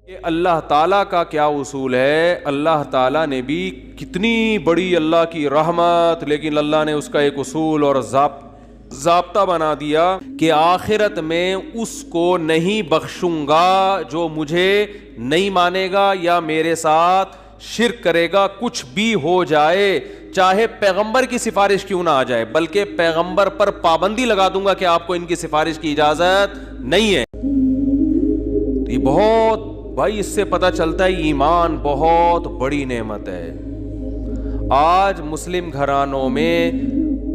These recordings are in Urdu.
کہ اللہ تعالیٰ کا کیا اصول ہے. اللہ تعالیٰ نے بھی کتنی بڑی اللہ کی رحمت، لیکن اللہ نے اس کا ایک اصول اور ضابطہ بنا دیا کہ آخرت میں اس کو نہیں بخشوں گا جو مجھے نہیں مانے گا یا میرے ساتھ شرک کرے گا، کچھ بھی ہو جائے، چاہے پیغمبر کی سفارش کیوں نہ آ جائے، بلکہ پیغمبر پر پابندی لگا دوں گا کہ آپ کو ان کی سفارش کی اجازت نہیں ہے. یہ بہت بھائی، اس سے پتہ چلتا ہے ایمان بہت بڑی نعمت ہے. آج مسلم گھرانوں میں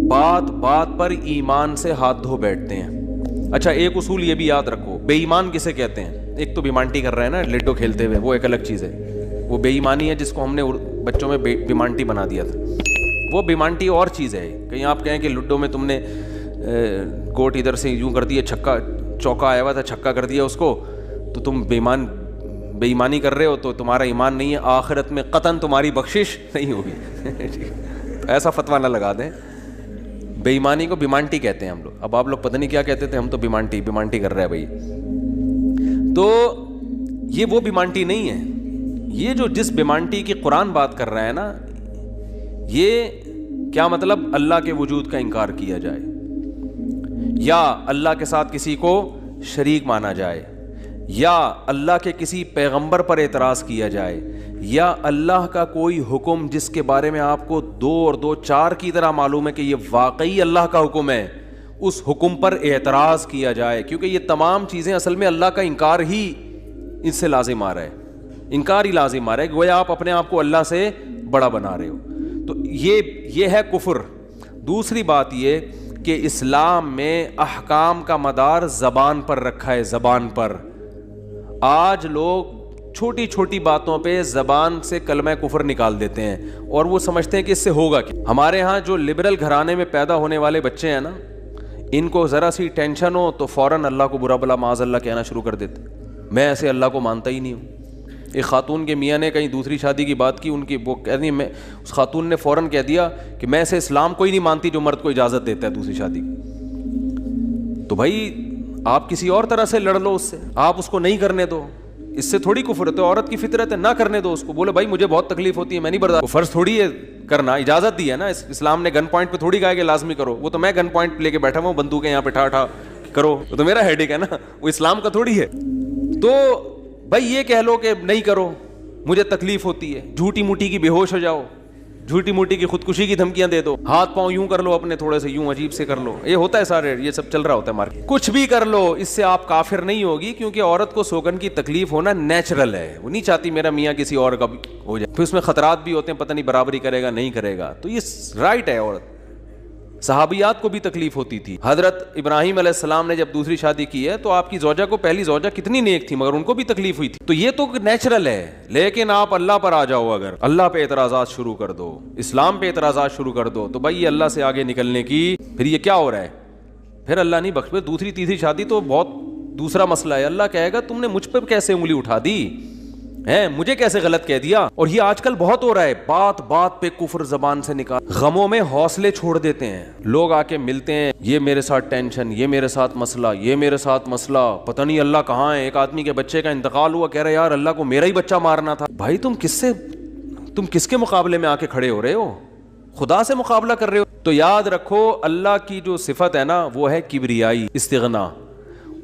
بات بات پر ایمان سے ہاتھ دھو بیٹھتے ہیں. اچھا، ایک اصول یہ بھی یاد رکھو، بے ایمان کسے کہتے ہیں؟ ایک تو بیمانٹی کر رہے ہیں نا لڈو کھیلتے ہوئے، وہ ایک الگ چیز ہے، وہ بے ایمانی ہے جس کو ہم نے بچوں میں بیمانٹی بنا دیا تھا. وہ بیمانٹی اور چیز ہے. کہیں آپ کہیں کہ لڈو میں تم نے گوٹ ادھر سے یوں کر دیا، چھکا چوکا آیا ہوا تھا، چھکا کر دیا اس کو، تو تم بے ایمانی کر رہے ہو، تو تمہارا ایمان نہیں ہے، آخرت میں قطعاً تمہاری بخشش نہیں ہوگی. تو ایسا فتویٰ نہ لگا دیں. بے ایمانی کو بیمانٹی کہتے ہیں ہم لوگ. اب آپ لوگ پتہ نہیں کیا کہتے تھے، ہم تو بیمانٹی کر رہے ہیں بھائی. تو یہ وہ بیمانٹی نہیں ہے. یہ جو جس بیمانٹی کی قرآن بات کر رہا ہے نا، یہ کیا مطلب؟ اللہ کے وجود کا انکار کیا جائے، یا اللہ کے ساتھ کسی کو شریک مانا جائے، یا اللہ کے کسی پیغمبر پر اعتراض کیا جائے، یا اللہ کا کوئی حکم جس کے بارے میں آپ کو 2 اور 2 4 کی طرح معلوم ہے کہ یہ واقعی اللہ کا حکم ہے، اس حکم پر اعتراض کیا جائے. کیونکہ یہ تمام چیزیں اصل میں اللہ کا انکار ہی اس سے لازم آ رہا ہے، انکار ہی لازم آ رہا ہے، گویا آپ اپنے آپ کو اللہ سے بڑا بنا رہے ہو. تو یہ ہے کفر. دوسری بات یہ کہ اسلام میں احکام کا مدار زبان پر رکھا ہے، زبان پر. آج لوگ چھوٹی چھوٹی باتوں پہ زبان سے کلمہ کفر نکال دیتے ہیں اور وہ سمجھتے ہیں کہ اس سے ہوگا کیا. ہمارے ہاں جو لبرل گھرانے میں پیدا ہونے والے بچے ہیں نا، ان کو ذرا سی ٹینشن ہو تو فوراً اللہ کو برا بلا معاذ اللہ کہنا شروع کر دیتے. میں ایسے اللہ کو مانتا ہی نہیں ہوں. ایک خاتون کے میاں نے کہیں دوسری شادی کی بات کی، ان کی وہ کہہ رہی، میں اس خاتون نے فوراً کہہ دیا کہ میں ایسے اسلام کو ہی نہیں مانتی جو مرد کو اجازت دیتا ہے دوسری شادی کی. تو بھائی آپ کسی اور طرح سے لڑ لو اس سے، آپ اس کو نہیں کرنے دو. اس سے تھوڑی کفر ہے، تو عورت کی فطرت ہے، نہ کرنے دو اس کو. بولے بھائی مجھے بہت تکلیف ہوتی ہے، میں نہیں برداشت. فرض تھوڑی ہے کرنا، اجازت دی ہے نا. اسلام نے گن پوائنٹ پہ تھوڑی کہا کہ لازمی کرو. وہ تو میں گن پوائنٹ لے کے بیٹھا ہوں، بندوقیں یہاں پہ ٹھا کرو، وہ تو میرا ہیڈ ایک ہے نا، وہ اسلام کا تھوڑی ہے. تو بھائی یہ کہہ لو کہ نہیں کرو، مجھے تکلیف ہوتی ہے، جھوٹی موٹی کی بے ہوش ہو جاؤ، جھوٹی موٹی کی خودکشی کی دھمکیاں دے دو، ہاتھ پاؤں یوں کر لو اپنے تھوڑے سے، یوں عجیب سے کر لو. یہ ہوتا ہے سارے، یہ سب چل رہا ہوتا ہے مارکیٹ. کچھ بھی کر لو، اس سے آپ کافر نہیں ہوگی، کیونکہ عورت کو سوگن کی تکلیف ہونا نیچرل ہے. وہ نہیں چاہتی میرا میاں کسی اور کا ہو جائے. پھر اس میں خطرات بھی ہوتے ہیں، پتہ نہیں برابری کرے گا نہیں کرے گا. تو یہ رائٹ ہے. عورت صحابیات کو بھی تکلیف ہوتی تھی. حضرت ابراہیم علیہ السلام نے جب دوسری شادی کی ہے تو آپ کی زوجہ کو، پہلی زوجہ کتنی نیک تھی، مگر ان کو بھی تکلیف ہوئی تھی. تو یہ تو نیچرل ہے. لیکن آپ اللہ پر آ جاؤ، اگر اللہ پہ اعتراضات شروع کر دو، اسلام پہ اعتراضات شروع کر دو، تو بھائی یہ اللہ سے آگے نکلنے کی، پھر یہ کیا ہو رہا ہے؟ پھر اللہ نہیں بخش. دوسری تیسری شادی تو بہت دوسرا مسئلہ ہے. اللہ کہے گا تم نے مجھ پہ کیسے انگلی اٹھا دی ہے، مجھے کیسے غلط کہہ دیا. اور یہ آج کل بہت ہو رہا ہے، بات بات پہ کفر زبان سے نکال. غموں میں حوصلے چھوڑ دیتے ہیں لوگ، آ کے ملتے ہیں، یہ میرے ساتھ ٹینشن، یہ میرے ساتھ مسئلہ، یہ میرے ساتھ مسئلہ، پتہ نہیں اللہ کہاں ہے. ایک آدمی کے بچے کا انتقال ہوا، کہہ رہے یار اللہ کو میرا ہی بچہ مارنا تھا. بھائی تم کس کے مقابلے میں آ کے کھڑے ہو رہے ہو؟ خدا سے مقابلہ کر رہے ہو. تو یاد رکھو اللہ کی جو صفت ہے نا، وہ ہے کبریائی، استغنا.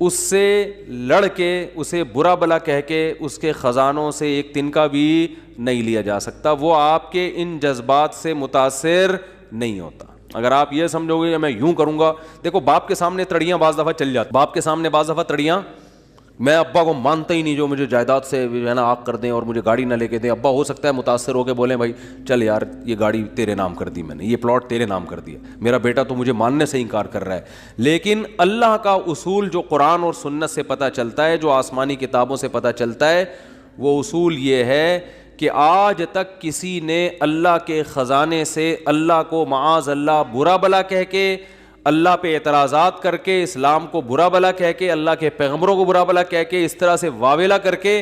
اس سے لڑ کے، اسے برا بلا کہہ کے، اس کے خزانوں سے ایک تنکا بھی نہیں لیا جا سکتا. وہ آپ کے ان جذبات سے متاثر نہیں ہوتا. اگر آپ یہ سمجھو گے کہ میں یوں کروں گا، دیکھو باپ کے سامنے تڑیاں بعض دفعہ چل جاتی، باپ کے سامنے بعض دفعہ تڑیاں، میں ابا کو مانتا ہی نہیں جو مجھے جائیداد سے جو ہے نا آگ کر دیں اور مجھے گاڑی نہ لے کے دیں. ابا ہو سکتا ہے متاثر ہو کے بولیں بھائی چل یار یہ گاڑی تیرے نام کر دی، میں نے یہ پلاٹ تیرے نام کر دیا، میرا بیٹا تو مجھے ماننے سے انکار کر رہا ہے. لیکن اللہ کا اصول جو قرآن اور سنت سے پتہ چلتا ہے، جو آسمانی کتابوں سے پتہ چلتا ہے، وہ اصول یہ ہے کہ آج تک کسی نے اللہ کے خزانے سے اللہ کو معاذ اللہ برا بلا کہہ کے، اللہ پہ اعتراضات کر کے، اسلام کو برا بلا کہہ کے، اللہ کے پیغمبروں کو برا بلا کہہ کے، اس طرح سے واویلا کر کے،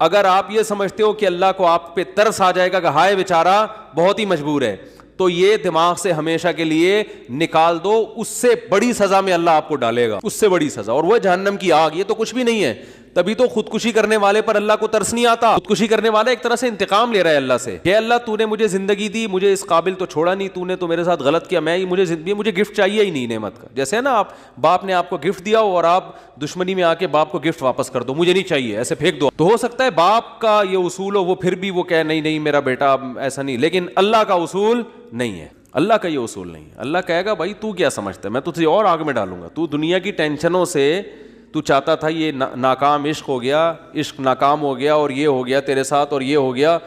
اگر آپ یہ سمجھتے ہو کہ اللہ کو آپ پہ ترس آ جائے گا کہ ہائے بیچارہ بہت ہی مجبور ہے، تو یہ دماغ سے ہمیشہ کے لیے نکال دو. اس سے بڑی سزا میں اللہ آپ کو ڈالے گا، اس سے بڑی سزا، اور وہ جہنم کی آگ. یہ تو کچھ بھی نہیں ہے. تبھی تو خودکشی کرنے والے پر اللہ کو ترس نہیں آتا. خودکشی کرنے والا ایک طرح سے انتقام لے رہا ہے اللہ سے کہ اللہ تو نے مجھے زندگی دی, مجھے اس قابل تو چھوڑا نہیں, تو نے تو میرے ساتھ غلط کیا, مجھے گفٹ چاہیے ہی نہیں نعمت کا. جیسے ہے نا آپ باپ نے آپ کو گفٹ دیا ہو اور آپ دشمنی میں آ کے باپ کو گفٹ واپس کر دو, مجھے نہیں چاہیے, ایسے پھینک دو. تو ہو سکتا ہے باپ کا یہ اصول ہو, وہ پھر بھی وہ کہے نہیں میرا بیٹا ایسا نہیں, لیکن اللہ کا اصول نہیں ہے. اللہ کا یہ اصول نہیں ہے. اللہ کہے گا بھائی تو کیا سمجھتا ہے, میں تجھے اور آگ میں ڈالوں گا. تو دنیا کی ٹینشنوں سے تو چاہتا تھا یہ ناکام عشق ہو گیا, عشق ناکام ہو گیا, اور یہ ہو گیا تیرے ساتھ, اور یہ ہو گیا,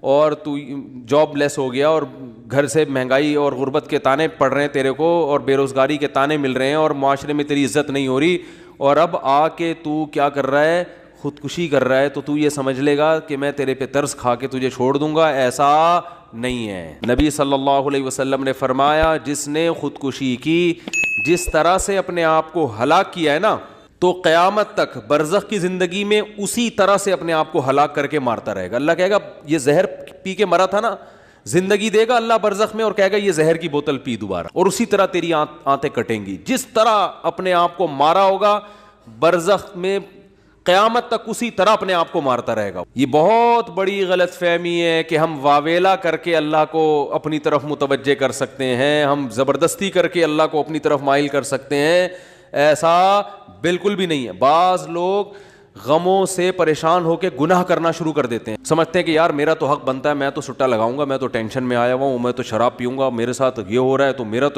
اور تو جاب لیس ہو گیا, اور گھر سے مہنگائی اور غربت کے تانے پڑ رہے ہیں تیرے کو, اور بے روزگاری کے تانے مل رہے ہیں, اور معاشرے میں تیری عزت نہیں ہو رہی, اور اب آ کے تو کیا کر رہا ہے, خودکشی کر رہا ہے. تو یہ سمجھ لے گا کہ میں تیرے پہ ترس کھا کے تجھے چھوڑ دوں گا. ایسا نہیں ہے. نبی صلی اللہ علیہ وسلم نے فرمایا جس نے خودکشی کی, جس طرح سے اپنے آپ کو ہلاک کیا ہے نا, تو قیامت تک برزخ کی زندگی میں اسی طرح سے اپنے آپ کو ہلاک کر کے مارتا رہے گا. اللہ کہے گا یہ زہر پی کے مرا تھا نا, زندگی دے گا اللہ برزخ میں اور کہے گا یہ زہر کی بوتل پی دوبارہ, اور اسی طرح تیری آنتیں کٹیں گی. جس طرح اپنے آپ کو مارا ہوگا برزخ میں قیامت تک اسی طرح اپنے آپ کو مارتا رہے گا. یہ بہت بڑی غلط فہمی ہے کہ ہم واویلا کر کے اللہ کو اپنی طرف متوجہ کر سکتے ہیں, ہم زبردستی کر کے اللہ کو اپنی طرف مائل کر سکتے ہیں. ایسا بالکل بھی نہیں ہے. بعض لوگ غموں سے پریشان ہو کے گناہ کرنا شروع کر دیتے ہیں, سمجھتے ہیں کہ یار میرا تو حق بنتا ہے, میں تو سٹا لگاؤں گا, میں تو ٹینشن میں آیا ہوا ہوں, میں تو شراب پیوں گا, میرے ساتھ یہ ہو رہا ہے تو میرا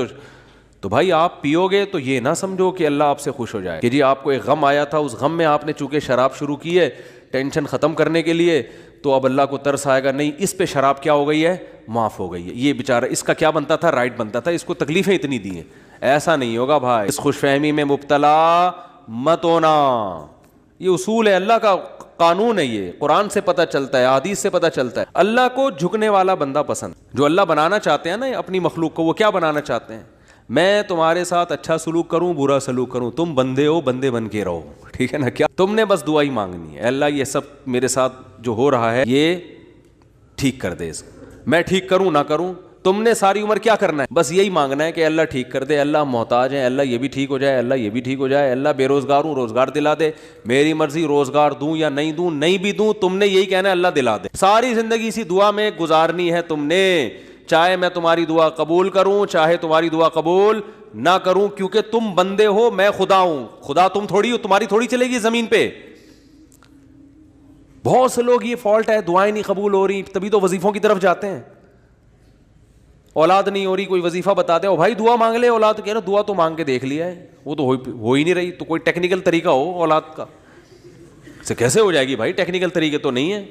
تو بھائی آپ پیو گے تو یہ نہ سمجھو کہ اللہ آپ سے خوش ہو جائے کہ جی آپ کو ایک غم آیا تھا, اس غم میں آپ نے چونکہ شراب شروع کی ہے ٹینشن ختم کرنے کے لیے, تو اب اللہ کو ترس آئے گا, نہیں اس پہ شراب کیا ہو گئی ہے, معاف ہو گئی ہے, یہ بیچارہ اس کا کیا بنتا تھا, رائٹ بنتا تھا, اس کو تکلیفیں اتنی دی ہیں. ایسا نہیں ہوگا بھائی. اس خوش فہمی میں مبتلا مت ہونا. یہ اصول ہے, اللہ کا قانون ہے, یہ قرآن سے پتہ چلتا ہے, حدیث سے پتہ چلتا ہے. اللہ کو جھکنے والا بندہ پسند, جو اللہ بنانا چاہتے ہیں نا اپنی مخلوق کو, وہ کیا بنانا چاہتے ہیں, میں تمہارے ساتھ اچھا سلوک کروں برا سلوک کروں, تم بندے ہو, بندے بن کے رہو, ٹھیک ہے نا. کیا تم نے بس دعا ہی مانگنی ہے, اللہ یہ سب میرے ساتھ جو ہو رہا ہے یہ ٹھیک کر دے, میں ٹھیک کروں نہ کروں, تم نے ساری عمر کیا کرنا ہے, بس یہی مانگنا ہے کہ اللہ ٹھیک کر دے, اللہ محتاج ہے, اللہ یہ بھی ٹھیک ہو جائے, اللہ یہ بھی ٹھیک ہو جائے, اللہ بے روزگار ہوں روزگار دلا دے, میری مرضی روزگار دوں یا نہیں دوں, نہیں بھی دوں تم نے یہی کہنا ہے اللہ دلا دے. ساری زندگی اسی دعا میں گزارنی ہے تم نے, چاہے میں تمہاری دعا قبول کروں چاہے تمہاری دعا قبول نہ کروں, کیونکہ تم بندے ہو, میں خدا ہوں, خدا تم تھوڑی ہو, تمہاری تھوڑی چلے گی زمین پہ. بہت سے لوگ یہ فالٹ ہے, دعائیں نہیں قبول ہو رہی تبھی تو وظیفوں کی طرف جاتے ہیں, اولاد نہیں ہو رہی کوئی وظیفہ بتا دے, او بھائی دعا مانگ لے اولاد, کہہ رہے دعا تو مانگ کے دیکھ لیا ہے, وہ تو ہو ہی نہیں رہی, تو کوئی ٹیکنیکل طریقہ ہو اولاد کا, سے کیسے ہو جائے گی بھائی, ٹیکنیکل طریقے تو نہیں ہے.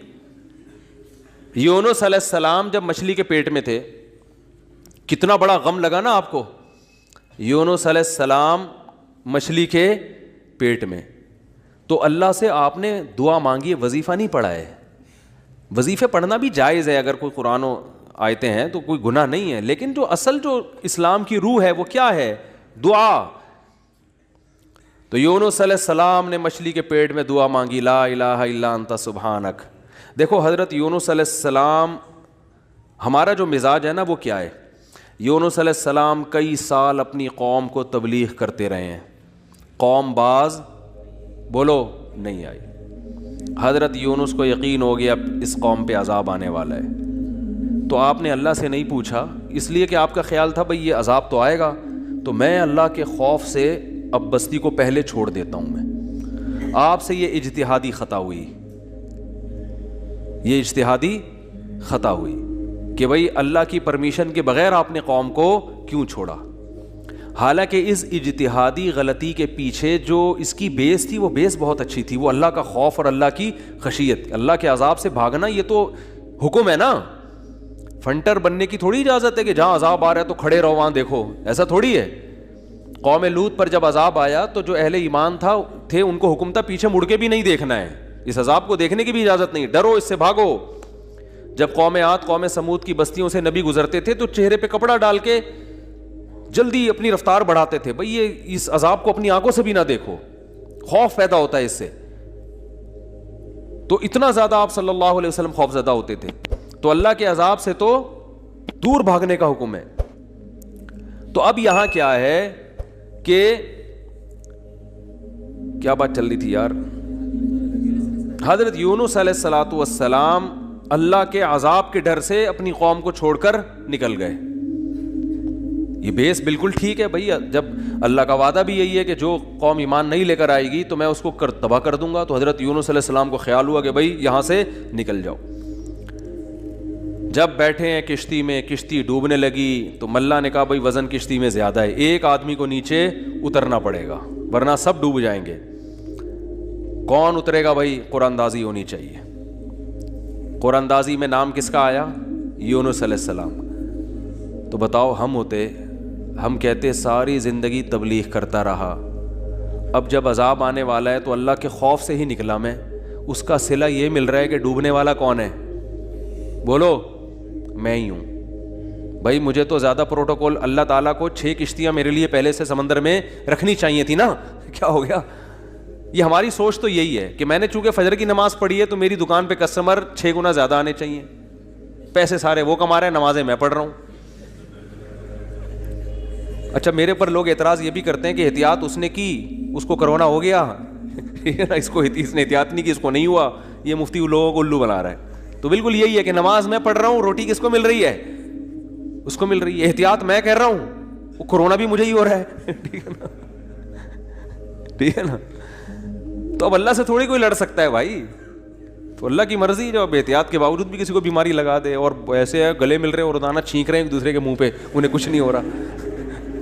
یونس علیہ السلام جب مچھلی کے پیٹ میں تھے, کتنا بڑا غم لگا نا آپ کو. یونس علیہ السلام مچھلی کے پیٹ میں, تو اللہ سے آپ نے دعا مانگی, وظیفہ نہیں پڑھا ہے. وظیفے پڑھنا بھی جائز ہے, اگر کوئی قرآن و آیتیں ہیں تو کوئی گناہ نہیں ہے, لیکن جو اصل جو اسلام کی روح ہے وہ کیا ہے, دعا. تو یونس علیہ السلام نے مچھلی کے پیٹ میں دعا مانگی, لا الہ الا انت سبحانک. دیکھو حضرت یونس علیہ السلام, ہمارا جو مزاج ہے نا وہ کیا ہے, یونس علیہ السلام کئی سال اپنی قوم کو تبلیغ کرتے رہے ہیں, قوم باز بولو نہیں آئی. حضرت یونس کو یقین ہو گیا اس قوم پہ عذاب آنے والا ہے, تو آپ نے اللہ سے نہیں پوچھا, اس لیے کہ آپ کا خیال تھا بھئی یہ عذاب تو آئے گا, تو میں اللہ کے خوف سے اب بستی کو پہلے چھوڑ دیتا ہوں. میں آپ سے یہ اجتہادی خطا ہوئی, یہ اجتہادی خطا ہوئی کہ بھئی اللہ کی پرمیشن کے بغیر آپ نے قوم کو کیوں چھوڑا. حالانکہ اس اجتہادی غلطی کے پیچھے جو اس کی بیس تھی وہ بیس بہت اچھی تھی, وہ اللہ کا خوف اور اللہ کی خشیت. اللہ کے عذاب سے بھاگنا یہ تو حکم ہے نا, فنٹر بننے کی تھوڑی اجازت ہے کہ جہاں عذاب آ رہا ہے تو کھڑے رہو وہاں دیکھو, ایسا تھوڑی ہے. قوم لوط پر جب عذاب آیا تو جو اہل ایمان تھے ان کو حکم تھا پیچھے مڑ کے بھی نہیں دیکھنا ہے, اس عذاب کو دیکھنے کی بھی اجازت نہیں, ڈرو اس سے بھاگو. جب قوم عاد قوم سمود کی بستیوں سے نبی گزرتے تھے تو چہرے پہ کپڑا ڈال کے جلدی اپنی رفتار بڑھاتے تھے, بھئی یہ اس عذاب کو اپنی آنکھوں سے بھی نہ دیکھو, خوف پیدا ہوتا ہے اس سے. تو اتنا زیادہ آپ صلی اللہ علیہ وسلم خوف زدہ ہوتے تھے. تو اللہ کے عذاب سے تو دور بھاگنے کا حکم ہے. تو اب یہاں کیا ہے کہ کیا بات چل رہی تھی یار, حضرت یونس علیہ الصلاۃ والسلام اللہ کے عذاب کے ڈر سے اپنی قوم کو چھوڑ کر نکل گئے. یہ بیس بالکل ٹھیک ہے بھائی, جب اللہ کا وعدہ بھی یہی ہے کہ جو قوم ایمان نہیں لے کر آئے گی تو میں اس کو تباہ کر دوں گا, تو حضرت یونس علیہ السلام کو خیال ہوا کہ بھائی یہاں سے نکل جاؤ. جب بیٹھے ہیں کشتی میں, کشتی ڈوبنے لگی تو ملا نے کہا بھائی وزن کشتی میں زیادہ ہے, ایک آدمی کو نیچے اترنا پڑے گا ورنہ سب ڈوب جائیں گے. کون اترے گا بھائی؟ قرآن اندازی ہونی چاہیے. قرآن اندازی میں نام کس کا آیا؟ یونس علیہ السلام. تو بتاؤ ہم ہوتے, ہم کہتے ساری زندگی تبلیغ کرتا رہا, اب جب عذاب آنے والا ہے تو اللہ کے خوف سے ہی نکلا میں, اس کا صلہ یہ مل رہا ہے کہ ڈوبنے والا کون ہے؟ بولو, میں ہی ہوں. بھائی مجھے تو زیادہ پروٹوکول, اللہ تعالیٰ کو 6 کشتیاں میرے لیے پہلے سے سمندر میں رکھنی چاہیے تھی نا, کیا ہو گیا؟ یہ ہماری سوچ تو یہی ہے کہ میں نے چونکہ فجر کی نماز پڑھی ہے تو میری دکان پہ کسٹمر 6 گنا زیادہ آنے چاہیے, پیسے سارے وہ کما رہے ہیں, نمازیں میں پڑھ رہا ہوں. اچھا میرے پر لوگ اعتراض یہ بھی کرتے ہیں کہ احتیاط اس نے کی, اس کو کرونا ہو گیا, اس نے احتیاط نہیں کی, اس کو نہیں ہوا, یہ مفتی لوگوں کو الو بنا رہا ہے. تو بالکل یہی ہے کہ نماز میں پڑھ رہا ہوں, روٹی کس کو مل رہی ہے؟ اس کو مل رہی ہے. احتیاط میں کہہ رہا ہوں, وہ کرونا بھی مجھے ہی ہو رہا ہے. ٹھیک ہے نا. تو اب اللہ سے تھوڑی کوئی لڑ سکتا ہے بھائی, تو اللہ کی مرضی جو اب احتیاط کے باوجود بھی کسی کو بیماری لگا دے, اور ایسے گلے مل رہے ہیں اور روزانہ چھینک رہے ہیں ایک دوسرے کے منہ پہ, انہیں کچھ نہیں ہو رہا,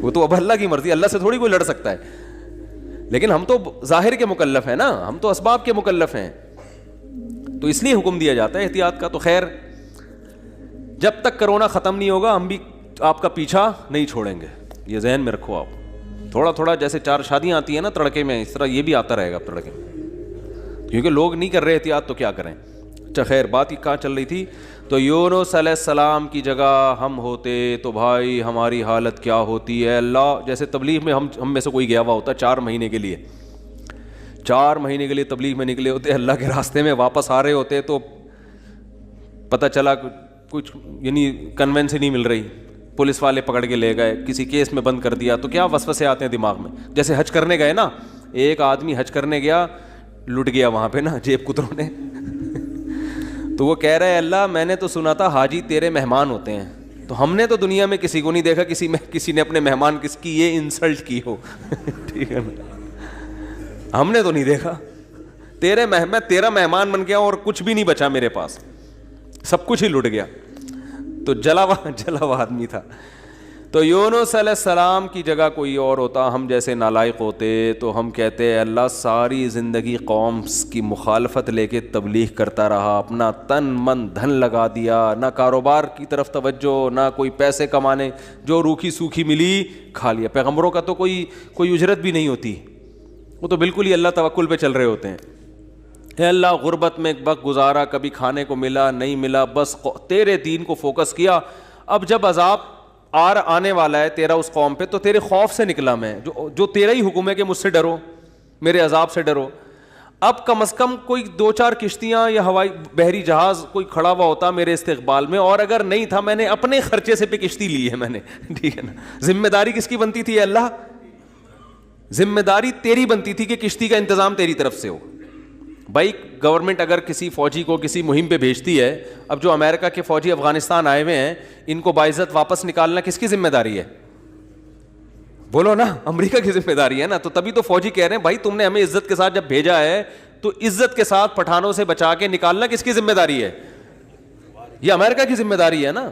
وہ تو اب اللہ کی مرضی, اللہ سے تھوڑی کوئی لڑ سکتا ہے. لیکن ہم تو ظاہر کے مکلف ہیں نا, ہم تو اسباب کے مکلف ہیں, تو اس لیے حکم دیا جاتا ہے احتیاط کا. تو خیر جب تک کرونا ختم نہیں ہوگا ہم بھی آپ کا پیچھا نہیں چھوڑیں گے, یہ ذہن میں رکھو آپ. تھوڑا تھوڑا جیسے 4 شادیاں آتی ہیں نا تڑکے میں, اس طرح یہ بھی آتا رہے گا تڑکے میں, کیونکہ لوگ نہیں کر رہے احتیاط تو کیا کریں. اچھا خیر, بات کہاں چل رہی تھی؟ تو یونس علیہ السلام کی جگہ ہم ہوتے تو بھائی ہماری حالت کیا ہوتی ہے. اللہ جیسے تبلیغ میں ہم میں سے کوئی گیا ہوا ہوتا 4 مہینے کے لیے, 4 مہینے کے لیے تبلیغ میں نکلے ہوتے, اللہ کے راستے میں واپس آ رہے ہوتے تو پتہ چلا کچھ یعنی کنوینس ہی نہیں مل رہی, پولیس والے پکڑ کے لے گئے, کسی کیس میں بند کر دیا, تو کیا وسوسے آتے ہیں دماغ میں. جیسے حج کرنے گئے نا, ایک آدمی حج کرنے گیا, لٹ گیا وہاں پہ نا جیب کتروں نے, تو وہ کہہ رہے اللہ میں نے تو سنا تھا حاجی تیرے مہمان ہوتے ہیں, تو ہم نے تو دنیا میں کسی کو نہیں دیکھا کسی نے اپنے مہمان کس کی یہ انسلٹ کی ہو. ٹھیک ہے نا, ہم نے تو نہیں دیکھا, میں تیرا مہمان بن گیا اور کچھ بھی نہیں بچا میرے پاس, سب کچھ ہی لٹ گیا. تو جلا ہوا آدمی تھا. تو یونس علیہ السلام کی جگہ کوئی اور ہوتا, ہم جیسے نالائق ہوتے, تو ہم کہتے اللہ ساری زندگی قوم کی مخالفت لے کے تبلیغ کرتا رہا, اپنا تن من دھن لگا دیا, نہ کاروبار کی طرف توجہ, نہ کوئی پیسے کمانے, جو روکھی سوکھی ملی کھا لیا. پیغمبروں کا تو کوئی اجرت بھی نہیں ہوتی, وہ تو بالکل ہی اللہ توکل پہ چل رہے ہوتے ہیں. اے اللہ غربت میں ایک وقت گزارا, کبھی کھانے کو ملا نہیں ملا, بس تیرے دین کو فوکس کیا. اب جب عذاب آنے والا ہے تیرا اس قوم پہ, تو تیرے خوف سے نکلا میں, جو تیرا ہی حکم ہے کہ مجھ سے ڈرو, میرے عذاب سے ڈرو. اب کم از کم کوئی 2-4 کشتیاں یا ہوائی بحری جہاز کوئی کھڑا ہوا ہوتا میرے استقبال میں, اور اگر نہیں تھا میں نے اپنے خرچے سے پہ کشتی لی ہے میں نے. ٹھیک ہے نا. ذمہ داری کس کی بنتی تھی اللہ؟ ذمہ داری تیری بنتی تھی کہ کشتی کا انتظام تیری طرف سے ہو. بھائی گورنمنٹ اگر کسی فوجی کو کسی مہم پہ بھیجتی ہے, اب جو امریکہ کے فوجی افغانستان آئے ہوئے ہیں ان کو باعزت واپس نکالنا کس کی ذمہ داری ہے؟ بولو نا, امریکہ کی ذمہ داری ہے نا. تو تبھی تو فوجی کہہ رہے ہیں بھائی تم نے ہمیں عزت کے ساتھ جب بھیجا ہے تو عزت کے ساتھ پٹھانوں سے بچا کے نکالنا کس کی ذمہ داری ہے؟ یہ امریکہ کی ذمہ داری ہے نا.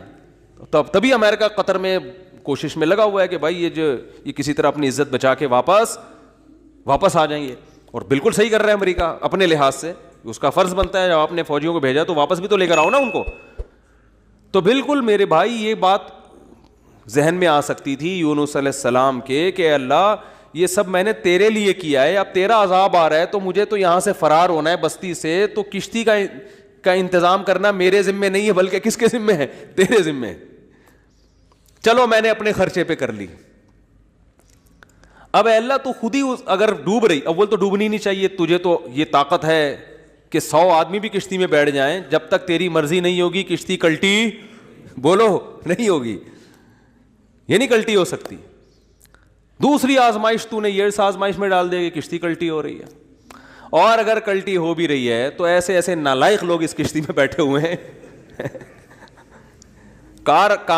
تبھی امریکہ قطر میں کوشش میں لگا ہوا ہے کہ بھائی یہ کسی طرح اپنی عزت بچا کے واپس آ جائیں گے. اور بالکل صحیح کر رہا ہے امریکہ اپنے لحاظ سے, اس کا فرض بنتا ہے جب آپ نے فوجیوں کو بھیجا تو واپس بھی تو لے کر آؤ نا ان کو. تو بالکل میرے بھائی یہ بات ذہن میں آ سکتی تھی یونس علیہ السلام کے کہ اللہ یہ سب میں نے تیرے لیے کیا ہے, اب تیرا عذاب آ رہا ہے تو مجھے تو یہاں سے فرار ہونا ہے بستی سے, تو کشتی کا انتظام کرنا میرے ذمے نہیں ہے بلکہ کس کے ذمے ہے؟ تیرے ذمے. چلو میں نے اپنے خرچے پہ کر لی. اب اے اللہ تو خود ہی اگر ڈوب رہی, اول تو ڈوبنی نہیں چاہیے, تجھے تو یہ طاقت ہے کہ 100 آدمی بھی کشتی میں بیٹھ جائیں, جب تک تیری مرضی نہیں ہوگی کشتی کلٹی, بولو, نہیں ہوگی, یہ نہیں کلٹی ہو سکتی. دوسری آزمائش تو نے یہ آزمائش میں ڈال دے گی, کشتی کلٹی ہو رہی ہے. اور اگر کلٹی ہو بھی رہی ہے تو ایسے ایسے نالائق لوگ اس کشتی میں بیٹھے ہوئے ہیں کار